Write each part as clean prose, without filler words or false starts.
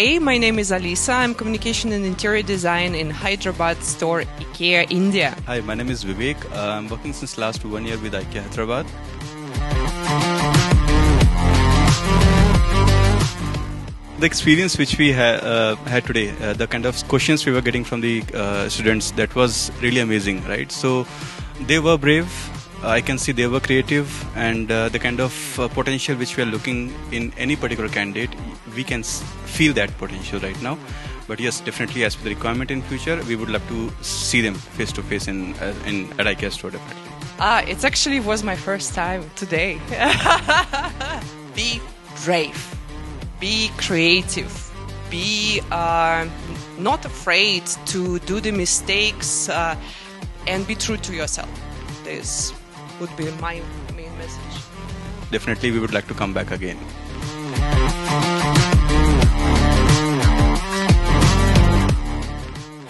Hi, my name is Alisa. I'm communication and interior design in Hyderabad store Ikea, India. Hi, my name is Vivek. I'm working since last 1 year with Ikea Hyderabad. The experience which we had today, the kind of questions we were getting from the students, that was really amazing, right? So they were brave. I can see they were creative, and the kind of potential which we are looking in any particular candidate, we can feel that potential right now. But yes, definitely as for the requirement in future, we would love to see them face to face in at IKEA store, definitely. It actually was my first time today. Be brave, be creative, be not afraid to do the mistakes, and be true to yourself. This would be my main message. Definitely, we would like to come back again.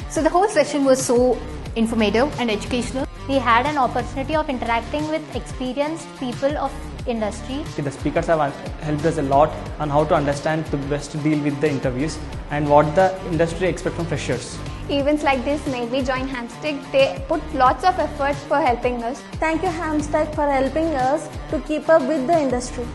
So the whole session was so informative and educational. We had an opportunity of interacting with experienced people of industry. The speakers have helped us a lot on how to understand the best deal with the interviews and what the industry expects from freshers. Events like this made me join Hamstech. They put lots of effort for helping us. Thank you Hamstech for helping us to keep up with the industry.